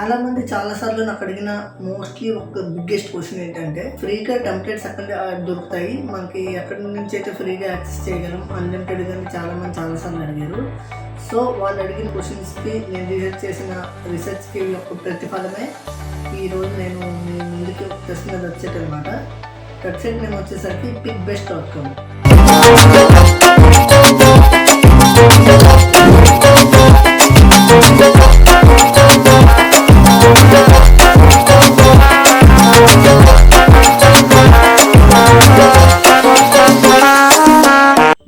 చాలా మంది చాలా సార్లు నాకు అడిగిన మోస్ట్లీ ఒక బిగ్గెస్ట్ క్వశ్చన్ ఏంటంటే ఫ్రీగా టెంప్లెట్స్ అక్కడ దొరుకుతాయి, మనకి ఎక్కడి నుంచి అయితే ఫ్రీగా యాక్సెస్ చేయగలం అన్లిమిటెడ్ అని చాలా మంది చాలాసార్లు అడిగారు. సో వాళ్ళు అడిగిన క్వశ్చన్స్కి నేను చేసిన రీసెర్చ్కి యొక్క ప్రతిఫలమే ఈరోజు నేను మీ ముందుకు తెస్తున్న వెబ్సైట్ అనమాట. వెబ్సైట్ నేమ్ వచ్చేసరికి pickbest.com.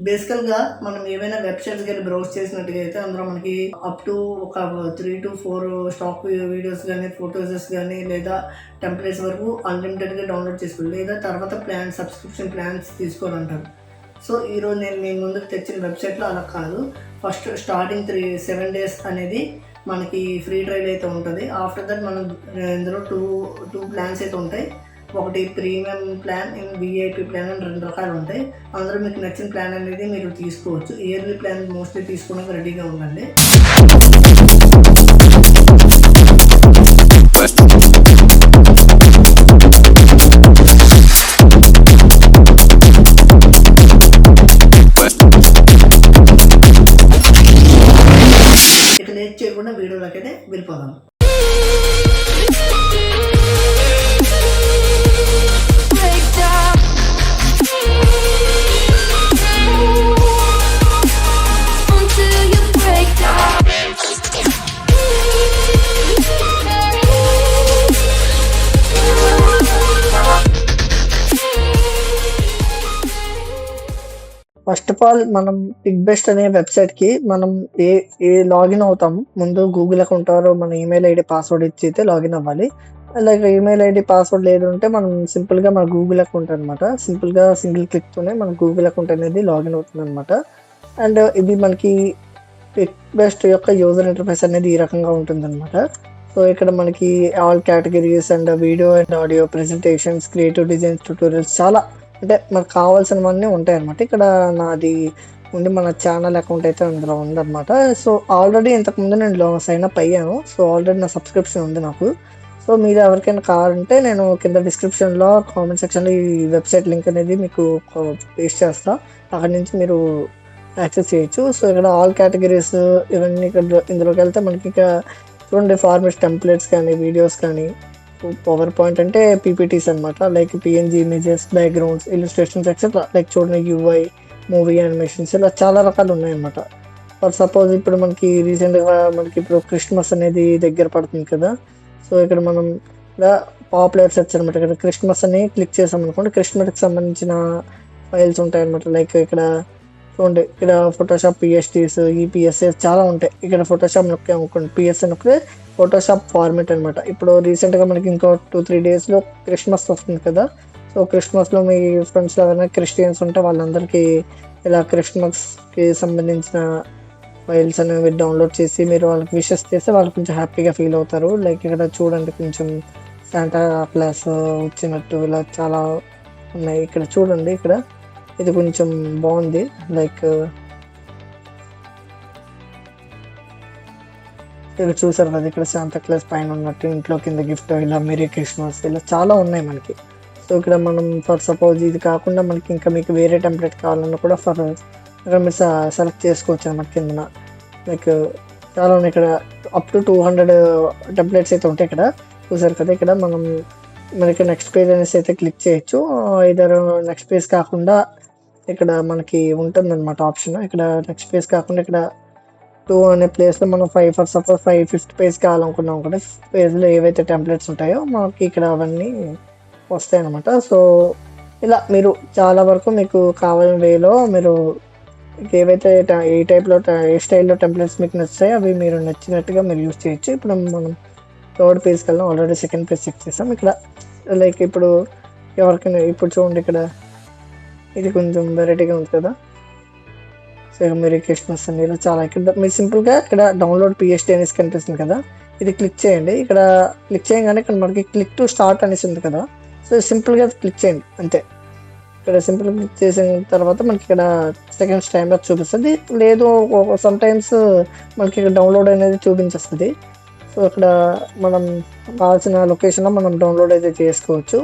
బేసికల్గా మనం ఏవైనా వెబ్సైట్స్ కానీ బ్రౌజ్ చేసినట్టుగా అయితే అందులో మనకి అప్ టు ఒక 3 to 4 స్టాక్ వీడియోస్ కానీ ఫొటోస్ కానీ లేదా టెంప్లెట్స్ వరకు అన్లిమిటెడ్గా డౌన్లోడ్ చేసుకోవాలి, లేదా తర్వాత సబ్స్క్రిప్షన్ ప్లాన్స్ తీసుకోవాలంటారు. సో ఈరోజు నేను మీ ముందుకు తెచ్చిన వెబ్సైట్లో అలా కాదు. ఫస్ట్ స్టార్టింగ్ 7 days అనేది మనకి ఫ్రీ ట్రయల్ అయితే ఉంటుంది. ఆఫ్టర్ దట్ మనం ఇందులో టూ ప్లాన్స్ అయితే ఉంటాయి. ఒకటి ప్రీమియం ప్లాన్, విఐపి ప్లాన్ అని 2 రకాలు ఉంటాయి. అందులో మీకు నచ్చిన ప్లాన్ అనేది మీరు తీసుకోవచ్చు. ఇయర్లీ ప్లాన్ మోస్ట్లీ తీసుకోవడానికి రెడీగా ఉండండి. ఇక లేట్ చేయకుండా వీడియోలోకి అయితే వెళ్ళిపోదాం. ఫస్ట్ ఆఫ్ ఆల్ మనం పిక్బెస్ట్ అనే వెబ్సైట్కి మనం ఏ లాగిన్ అవుతాము. ముందు గూగుల్ అకౌంట్ మన ఈమెయిల్ ఐడి పాస్వర్డ్ ఇచ్చి అయితే లాగిన్ అవ్వాలి. లైక్ ఈమెయిల్ ఐడి పాస్వర్డ్ లేదు అంటే మనం సింపుల్గా మన గూగుల్ అకౌంట్ అనమాట, సింపుల్గా సింగిల్ క్లిక్తోనే మన గూగుల్ అకౌంట్ అనేది లాగిన్ అవుతుంది అనమాట. అండ్ ఇది మనకి పిక్బెస్ట్ యొక్క యూజర్ ఇంటర్ఫేస్ అనేది ఈ రకంగా ఉంటుంది అనమాట. సో ఇక్కడ మనకి all categories and video and audio presentations, creative designs, tutorials చాలా అంటే మనకు కావాల్సినవన్నీ ఉంటాయి అనమాట. ఇక్కడ నాది ఉండి మన ఛానల్ అకౌంట్ అయితే అందులో ఉందన్నమాట. సో ఆల్రెడీ ఇంతకుముందు నేను సైన్ అప్ అయ్యాను. సో ఆల్రెడీ నా సబ్స్క్రిప్షన్ ఉంది నాకు. సో మీరు ఎవరికైనా కావాలంటే నేను కింద డిస్క్రిప్షన్లో కామెంట్ సెక్షన్లో ఈ వెబ్సైట్ లింక్ అనేది మీకు పేస్ట్ చేస్తా, అక్కడి నుంచి మీరు యాక్సెస్ చేయొచ్చు. సో ఇక్కడ ఆల్ కేటగిరీస్ ఇవన్నీ ఇక్కడ ఇందులోకి వెళ్తే మనకి ఇక చూడండి, ఫార్మేట్ టెంప్లెట్స్ కానీ వీడియోస్ కానీ, పవర్ పాయింట్ అంటే పీపీటీస్ అనమాట, like PNG images, backgrounds, illustrations etcetera, like చూడండి యూఐ, మూవీ యానిమేషన్స్, ఇలా చాలా రకాలు ఉన్నాయన్నమాట. ఫర్ సపోజ్ ఇప్పుడు మనకి రీసెంట్గా మనకి ఇప్పుడు క్రిస్మస్ అనేది దగ్గర పడుతుంది కదా. సో ఇక్కడ మనం ఇలా పాపులర్ సెర్చ్ అనమాట. ఇక్కడ క్రిస్మస్ అని క్లిక్ చేసాం అనుకోండి, క్రిస్మస్కి సంబంధించిన ఫైల్స్ ఉంటాయన్నమాట. లైక్ ఇక్కడ చూడండి, ఇక్కడ ఫోటోషాప్ పిఎస్టీస్, ఈపీఎస్ఎస్ చాలా ఉంటాయి. ఇక్కడ ఫోటోషాప్ నొక్కే అనుకోండి, పిఎస్ఏ నొక్కితే ఫోటోషాప్ ఫార్మేట్ అనమాట. ఇప్పుడు రీసెంట్గా మనకి ఇంకో 2-3 daysలో క్రిస్మస్ వస్తుంది కదా. సో క్రిస్మస్లో మీ ఫ్రెండ్స్లో ఎవరైనా క్రిస్టియన్స్ ఉంటే వాళ్ళందరికీ ఇలా క్రిస్మస్కి సంబంధించిన ఫైల్స్ అనేవి డౌన్లోడ్ చేసి మీరు వాళ్ళకి విషెస్ చేస్తే వాళ్ళు కొంచెం హ్యాపీగా ఫీల్ అవుతారు. లైక్ ఇక్కడ చూడండి, కొంచెం శాంటా క్లాస్ వచ్చినట్టు ఇలా చాలా ఉన్నాయి. ఇక్కడ చూడండి, ఇక్కడ ఇది కొంచెం బాగుంది. లైక్ ఇక్కడ చూసారు కదా, ఇక్కడ శాంతా క్లాస్ పైన ఉన్నట్టు, ఇంట్లో కింద గిఫ్ట్, ఇలా మెరీ క్రిస్మస్, ఇలా చాలా ఉన్నాయి మనకి. సో ఇక్కడ మనం ఫర్ సపోజ్ ఇది కాకుండా మనకి ఇంకా మీకు వేరే టెంప్లెట్ కావాలన్నా కూడా ఇక్కడ మీరు సెలెక్ట్ చేసుకోవచ్చు అనమాట. కింద లైక్ చాలా ఉన్నాయి. ఇక్కడ అప్ టు 200 టెంప్లెట్స్ అయితే ఉంటాయి. ఇక్కడ చూసారు కదా, ఇక్కడ మనకి నెక్స్ట్ పేజ్ అనేసి అయితే క్లిక్ చేయొచ్చు. ఇద్దరు నెక్స్ట్ పేజ్ కాకుండా ఇక్కడ మనకి ఉంటుందన్నమాట ఆప్షన్. ఇక్కడ నెక్స్ట్ పేజ్ కాకుండా ఇక్కడ 2 అనే ప్లేస్లో మనం 5 ఫర్ సపోజ్ 5th పేజ్ కావాలనుకున్నాం కూడా, 5th పేజ్లో ఏవైతే టెంప్లెట్స్ ఉంటాయో మనకి ఇక్కడ అవన్నీ వస్తాయి అన్నమాట. సో ఇలా మీరు చాలా వరకు మీకు కావాలని వేలో మీరు ఏవైతే ఏ టైప్లో ఏ స్టైల్లో టెంప్లెట్స్ మీకు నచ్చాయో అవి మీరు నచ్చినట్టుగా మీరు యూజ్ చేయొచ్చు. ఇప్పుడు మనం 3rd పేజ్కి వెళ్ళాం, ఆల్రెడీ 2nd పేజ్ చెక్ చేసాం. ఇక్కడ లైక్ ఇప్పుడు ఎవరికైనా ఇప్పుడు చూడండి, ఇక్కడ ఇది కొంచెం వెరైటీగా ఉంది కదా. సో మెరీ క్రిస్మస్ అని ఇలా చాలా, ఇక్కడ మీరు సింపుల్గా ఇక్కడ డౌన్లోడ్ పిఎస్టీ అనేసి కనిపిస్తుంది కదా, ఇది క్లిక్ చేయండి. ఇక్కడ క్లిక్ చేయగానే ఇక్కడ మనకి క్లిక్ టు స్టార్ట్ అనేసి ఉంది కదా. సో సింపుల్గా క్లిక్ చేయండి అంతే. ఇక్కడ సింపుల్ క్లిక్ చేసిన తర్వాత మనకి ఇక్కడ సెకండ్స్ టైంలో చూపిస్తుంది. లేదు సమ్ టైమ్స్ మనకి ఇక్కడ డౌన్లోడ్ అనేది చూపించేస్తుంది. సో ఇక్కడ మనం కావాల్సిన లొకేషన్లో మనం డౌన్లోడ్ అయితే చేసుకోవచ్చు.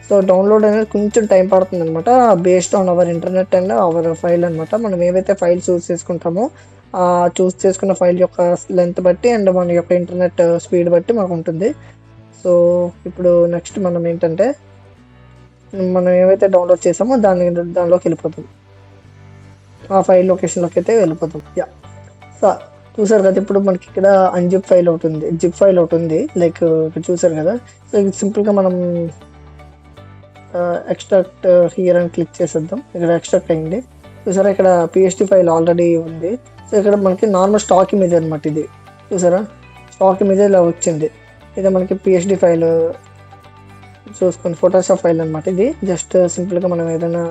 సో డౌన్లోడ్ అనేది కొంచెం టైం పడుతుంది అనమాట, based on hour internet and hour file అనమాట. మనం ఏవైతే ఫైల్ చూస్ చేసుకుంటామో ఆ చూస్ చేసుకున్న ఫైల్ యొక్క లెంత్ బట్టి అండ్ మన యొక్క ఇంటర్నెట్ స్పీడ్ బట్టి మనకు ఉంటుంది. సో ఇప్పుడు నెక్స్ట్ మనం ఏంటంటే మనం ఏవైతే డౌన్లోడ్ చేసామో దానిలోకి వెళ్ళిపోతాం, ఆ ఫైల్ లొకేషన్లోకి అయితే వెళ్ళిపోతాం. యా, సో చూసారు కదా, ఇప్పుడు మనకి ఇక్కడ అన్జిప్ ఫైల్ ఒకటి ఉంది, జిప్ ఫైల్ ఒకటి ఉంది, లైక్ ఇక్కడ చూసారు కదా. సో ఇది సింపుల్గా మనం ఎక్స్ట్రాక్ట్ హియర్ అని క్లిక్ చేసేద్దాం. ఇక్కడ ఎక్స్ట్రాక్ట్ అయింది చూసారా, ఇక్కడ పిఎస్టీ ఫైల్ ఆల్రెడీ ఉంది. సో ఇక్కడ మనకి నార్మల్ స్టాక్ ఇమేజ్ అనమాట ఇది, చూసారా స్టాక్ ఇమేజ్ ఇలా వచ్చింది. ఇది మనకి పిఎస్డి ఫైల్ చూసుకొని ఫోటోషాప్ ఫైల్ అనమాట. ఇది జస్ట్ సింపుల్గా మనం ఏదైనా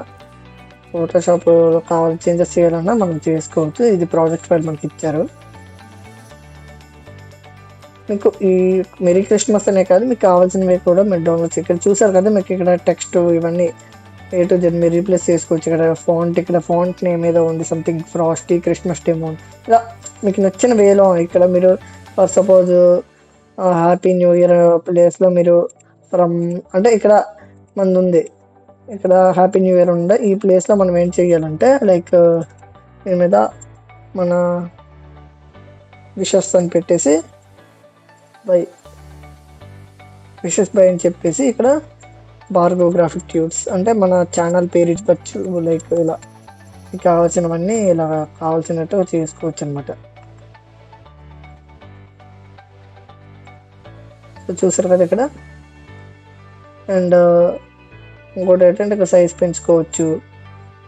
ఫోటోషాప్ కావాలి చేంజెస్ చేయాలన్నా మనం చేసుకోవచ్చు. ఇది ప్రాజెక్ట్ ఫైల్ మనకి ఇచ్చారు. మీకు ఈ మెరీ క్రిస్మస్ అనే కాదు, మీకు కావాల్సినవి కూడా మీరు డౌన్లోడ్ చేయాలి. ఇక్కడ చూసారు కదా, మీకు ఇక్కడ టెక్స్ట్ ఇవన్నీ A to Z మీరు రీప్లేస్ చేసుకోవచ్చు. ఇక్కడ ఫాంట్ నేమ్ ఏదో ఉంది, సంథింగ్ ఫ్రాస్టీ క్రిస్మస్ డెమో, ఇలా మీకు నచ్చిన వేలో ఇక్కడ మీరు for suppose happy new year ప్లేస్లో మీరు ఫ్రమ్ అంటే ఇక్కడ మనది ఉంది, ఇక్కడ హ్యాపీ న్యూ ఇయర్ ఉండే ఈ ప్లేస్లో మనం ఏం చేయాలంటే లైక్ దీని మీద మన విషెస్ అని పెట్టేసి విషెస్ బై అని చెప్పేసి ఇక్కడ భార్గవ్ గ్రాఫిక్ ట్యూబ్స్ అంటే మన ఛానల్ పేరు ఇవ్వచ్చు. లైక్ ఇలా మీకు కావాల్సినవన్నీ ఇలా కావాల్సినట్టు చేసుకోవచ్చు అనమాట. సో చూసారు కదా ఇక్కడ. అండ్ ఇంకోటి ఏంటంటే ఇక్కడ సైజ్ పెంచుకోవచ్చు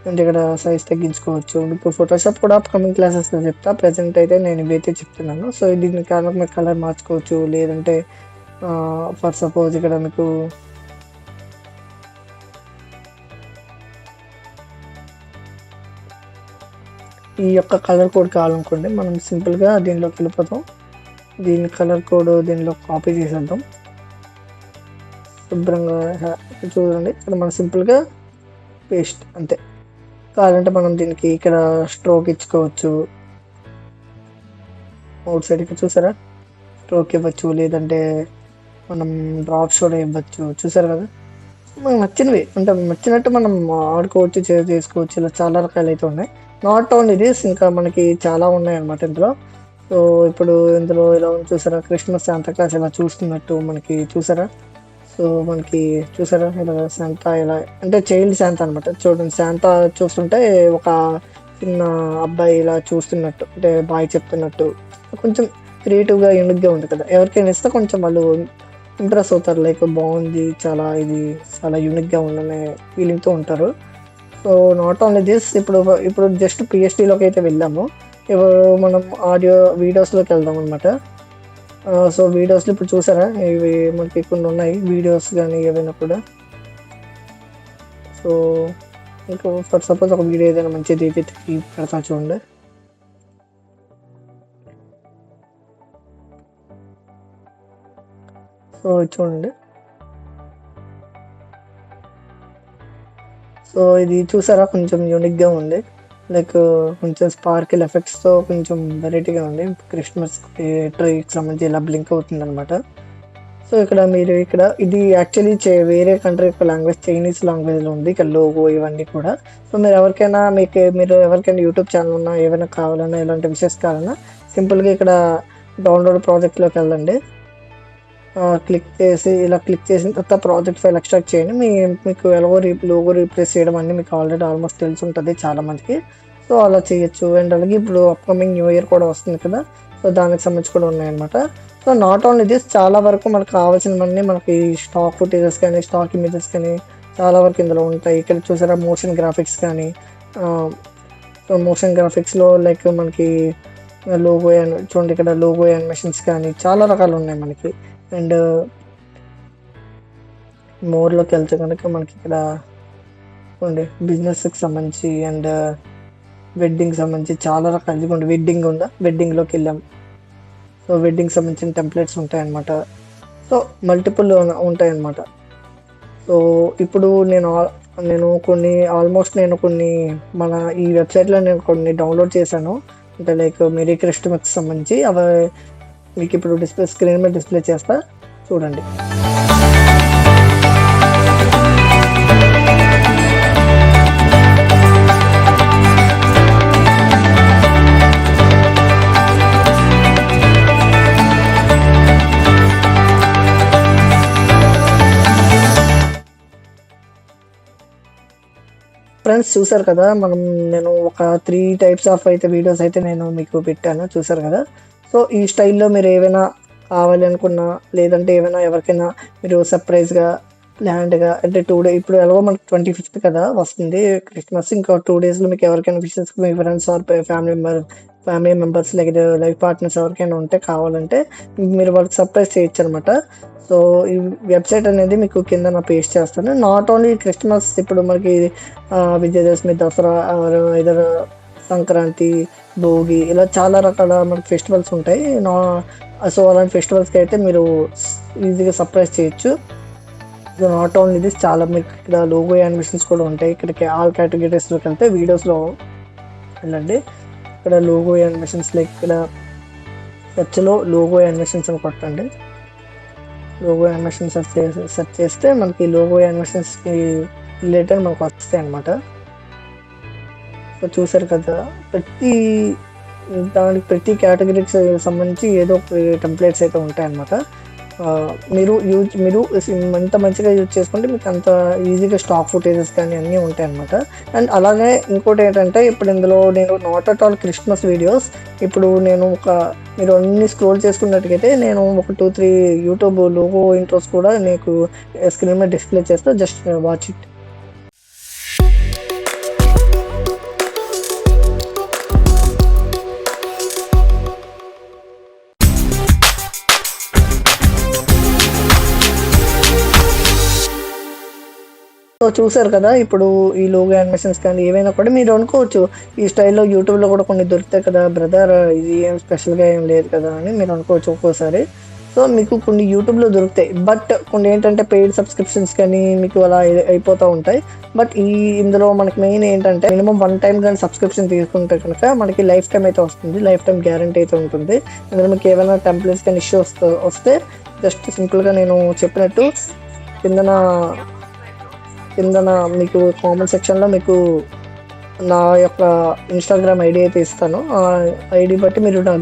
అంటే ఇక్కడ సైజ్ తగ్గించుకోవచ్చు. ఇప్పుడు ఫోటోషాప్ కూడా అప్కమింగ్ క్లాసెస్లో చెప్తా, ప్రజెంట్ అయితే నేను ఇవైతే చెప్తున్నాను. సో దీని కారణం మీకు కలర్ మార్చుకోవచ్చు, లేదంటే ఫర్ సపోజ్ ఇక్కడ మీకు ఈ యొక్క కలర్ కోడ్ కావాలనుకోండి, మనం సింపుల్గా దీనిలోకి వెళ్ళిపోతాం. దీని కలర్ కోడ్ దీనిలో కాపీ చేసేద్దాం శుభ్రంగా. చూడండి ఇక్కడ మనం సింపుల్గా పేస్ట్ అంతే. కావాలంటే మనం దీనికి ఇక్కడ స్ట్రోక్ ఇచ్చుకోవచ్చు, అవుట్ సైడ్ ఇక్కడ చూసారా స్ట్రోక్ ఇవ్వచ్చు, లేదంటే మనం డ్రాప్స్ కూడా ఇవ్వచ్చు. చూసారు కదా, మనకు నచ్చినవి అంటే నచ్చినట్టు మనం ఆడుకోవచ్చు, చేసుకోవచ్చు. ఇలా చాలా రకాలు అయితే ఉన్నాయి. నాట్ ఓన్లీ దిస్, ఇంకా మనకి చాలా ఉన్నాయి అన్నమాట ఇందులో. సో ఇప్పుడు ఇందులో ఇలా చూసారా క్రిస్మస్ శాంతా క్లాస్ ఇలా చూస్తున్నట్టు మనకి చూసారా. సో మనకి చూసారా ఇలా శాంతా ఇలా అంటే చైల్డ్ శాంతా అనమాట. చూడండి శాంతా చూస్తుంటే ఒక చిన్న అబ్బాయి ఇలా చూస్తున్నట్టు అంటే బాయ్ చెప్తున్నట్టు కొంచెం క్రియేటివ్గా యూనిక్గా ఉంటుంది కదా. ఎవరికైనా ఇస్తే కొంచెం వాళ్ళు ఇంప్రెస్ అవుతారు, లైక్ బాగుంది చాలా, ఇది చాలా యూనిక్గా ఉందనే ఫీలింగ్తో ఉంటారు. సో నాట్ ఓన్లీ దిస్, ఇప్పుడు జస్ట్ పిఎస్టీలోకి అయితే వెళ్ళాము. ఇప్పుడు మనం వీడియోస్లోకి వెళ్దాం అనమాట. సో వీడియోస్లో ఇప్పుడు చూసారా ఇవి మనకి కొన్ని ఉన్నాయి వీడియోస్ కానీ ఏవైనా కూడా. సో ఇంకా ఫర్ సపోజ్ ఒక వీడియో ఏదైనా మంచిది పెడతా చూడండి. సో చూడండి, సో ఇది చూసారా కొంచెం యూనిక్గా ఉంది, లైక్ కొంచెం స్పార్కిల్ ఎఫెక్ట్స్తో కొంచెం వెరైటీగా ఉంది. క్రిస్మస్ ట్రీకి సంబంధించి ఇలా బ్లింక్ అవుతుంది అనమాట. సో ఇక్కడ మీరు ఇది యాక్చువల్లీ వేరే కంట్రీ యొక్క లాంగ్వేజ్, చైనీస్ లాంగ్వేజ్లో ఉంది ఇక్కడ లోగో ఇవన్నీ కూడా. సో మీరు ఎవరికైనా యూట్యూబ్ ఛానల్ ఉన్నా ఏమైనా కావాలన్నా ఇలాంటి విషయస్ కావాలన్నా సింపుల్గా ఇక్కడ డౌన్లోడ్ ప్రాజెక్ట్లోకి వెళ్ళండి. క్లిక్ చేసిన తర్వాత ప్రాజెక్ట్ ఫైల్ ఎక్స్ట్రాక్ట్ చేయండి. మీకు లోగో రీప్లేస్ చేయడం అన్నీ మీకు ఆల్రెడీ ఆల్మోస్ట్ తెలిసి ఉంటుంది చాలా మందికి. సో అలా చేయొచ్చు. అండ్ అలాగే ఇప్పుడు అప్కమింగ్ న్యూ ఇయర్ కూడా వస్తుంది కదా, సో దానికి సంబంధించి కూడా ఉన్నాయన్నమాట. సో నాట్ ఓన్లీ దిస్, చాలా వరకు మనకు కావాల్సినవన్నీ మనకి స్టాక్ ఫుటేజెస్ కానీ స్టాక్ ఇమేజెస్ కానీ చాలా వరకు ఇందులో ఉంటాయి. ఇక్కడ చూసారా మోషన్ గ్రాఫిక్స్ కానీ, సో మోషన్ గ్రాఫిక్స్లో లైక్ మనకి లోగో చూడండి ఇక్కడ లోగో యానిమేషన్స్ కానీ చాలా రకాలు ఉన్నాయి మనకి. అండ్ మోర్లోకి వెళ్తే కనుక మనకి ఇక్కడ చూడండి బిజినెస్కి సంబంధించి అండ్ వెడ్డింగ్కి సంబంధించి చాలా రకాలు. ఇదిగోండి వెడ్డింగ్ ఉందా, వెడ్డింగ్లోకి వెళ్ళాం. సో వెడ్డింగ్కి సంబంధించిన టెంప్లెట్స్ ఉంటాయన్నమాట. సో మల్టిపుల్ ఉంటాయన్నమాట. సో ఇప్పుడు నేను కొన్ని మన ఈ వెబ్సైట్లో నేను కొన్ని డౌన్లోడ్ చేశాను, అంటే లైక్ మెరీ క్రిస్మస్కి సంబంధించి. మీకు ఇప్పుడు స్క్రీన్ మీద డిస్ప్లే చేస్తా, చూడండి. ఫ్రెండ్స్ చూసారు కదా, నేను ఒక 3 టైప్స్ ఆఫ్ అయితే వీడియోస్ అయితే నేను మీకు పెట్టాను, చూసారు కదా. సో ఈ స్టైల్లో మీరు ఏవైనా కావాలి అనుకున్నా, లేదంటే ఏమైనా ఎవరికైనా మీరు సర్ప్రైజ్గా ప్లాన్డ్గా అంటే 2 డే ఇప్పుడు ఎలాగో మనకి 25th కదా వస్తుంది క్రిస్మస్, ఇంకా 2 డేస్లో మీకు ఎవరికైనా విషెస్ మీ friends or family members life partners ఎవరికైనా ఉంటే కావాలంటే మీరు వాళ్ళకి సర్ప్రైజ్ చేయొచ్చు అనమాట. సో ఈ వెబ్సైట్ అనేది మీకు కింద నా పేస్ట్ చేస్తాను. నాట్ ఓన్లీ క్రిస్మస్, ఇప్పుడు మనకి విజయదశమి, దసరా, ఇతర సంక్రాంతి, భోగి, ఇలా చాలా రకాల మనకి ఫెస్టివల్స్ ఉంటాయి. సో అలాంటి ఫెస్టివల్స్కి అయితే మీరు ఈజీగా సర్ప్రైజ్ చేయొచ్చు. సో నాట్ ఓన్లీ దిస్, చాలా మీకు ఇక్కడ లోగో యానిమేషన్స్ కూడా ఉంటాయి. ఇక్కడికి ఆల్ కేటగిరీస్లోకి వెళ్తే వీడియోస్లో వెళ్ళండి. ఇక్కడ లోగో యానిమేషన్స్, లైక్ ఇక్కడ సెర్చ్లో లోగో యానిమేషన్స్ అని కొట్టండి. లోగో యానిమేషన్ సెర్చ్ చేస్తే మనకి లోగో యానిమేషన్స్కి రిలేటెడ్ మనకు వస్తాయి అన్నమాట. సో చూసారు కదా, ప్రతి కేటగిరీకి సంబంధించి ఏదో టెంప్లెట్స్ అయితే ఉంటాయి అన్నమాట. మీరు ఎంత మంచిగా యూజ్ చేసుకుంటే మీకు అంత ఈజీగా స్టాక్ ఫుటేజెస్ కానీ అన్నీ ఉంటాయి అన్నమాట. అండ్ అలాగే ఇంకోటి ఏంటంటే, ఇప్పుడు ఇందులో నేను not at all Christmas videos, ఇప్పుడు మీరు అన్ని స్క్రోల్ చేసుకున్నట్టుగైతే నేను ఒక 2-3 యూట్యూబ్ లోగో ఇంట్రోస్ కూడా నీకు స్క్రీన్ మీద డిస్ప్లే చేస్తా, జస్ట్ వాచ్ ఇట్. సో చూసారు కదా, ఇప్పుడు ఈ లోగో యానిమేషన్స్ కానీ ఏవైనా కూడా మీరు అనుకోవచ్చు, ఈ స్టైల్లో యూట్యూబ్లో కూడా కొన్ని దొరుకుతాయి కదా బ్రదర్, ఇది ఏం స్పెషల్గా ఏం లేదు కదా అని మీరు అనుకోవచ్చు ఒక్కోసారి. సో మీకు కొన్ని యూట్యూబ్లో దొరుకుతాయి, బట్ కొన్ని ఏంటంటే పెయిడ్ సబ్స్క్రిప్షన్స్ కానీ మీకు అలా అయిపోతూ ఉంటాయి. బట్ ఇందులో మనకి మెయిన్ ఏంటంటే, మినిమం 1 టైం కానీ సబ్స్క్రిప్షన్ తీసుకుంటే కనుక మనకి లైఫ్ టైం అయితే వస్తుంది, లైఫ్ టైం గ్యారంటీ అయితే ఉంటుంది. ఇందులో మీకు ఏమైనా టెంప్లెట్స్ కానీ ఇష్యూ వస్తే జస్ట్ సింపుల్గా నేను చెప్పినట్టు కిందన మీకు కామెంట్ సెక్షన్లో మీకు నా యొక్క ఇన్స్టాగ్రామ్ ఐడి అయితే ఇస్తాను. ఆ ఐడి బట్టి మీరు నాకు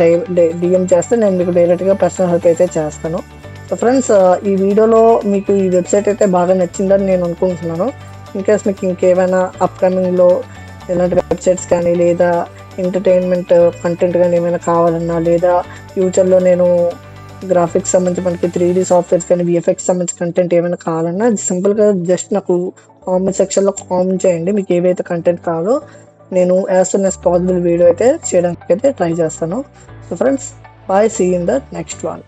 డిఎం చేస్తే నేను మీకు డైరెక్ట్గా పర్సనల్ హెల్ప్ అయితే చేస్తాను. సో ఫ్రెండ్స్, ఈ వీడియోలో మీకు ఈ వెబ్సైట్ అయితే బాగా నచ్చిందని నేను అనుకుంటున్నాను. ఇన్కేస్ మీకు ఇంకేమైనా అప్కమింగ్లో ఎలాంటి వెబ్సైట్స్ కానీ, లేదా ఎంటర్టైన్మెంట్ కంటెంట్ కానీ ఏమైనా కావాలన్నా, లేదా ఫ్యూచర్లో నేను గ్రాఫిక్స్ సంబంధించి మనకి 3D సాఫ్ట్వేర్స్ కానీ, విఎఫ్ఎక్స్ సంబంధించి కంటెంట్ ఏమైనా కావాలన్నా సింపుల్గా జస్ట్ నాకు కామెంట్ సెక్షన్లో కామెంట్ చేయండి. మీకు ఏవైతే కంటెంట్ కావాలో నేను as soon as possible video అయితే చేయడానికి అయితే ట్రై చేస్తాను. So friends, bye, see in the next one.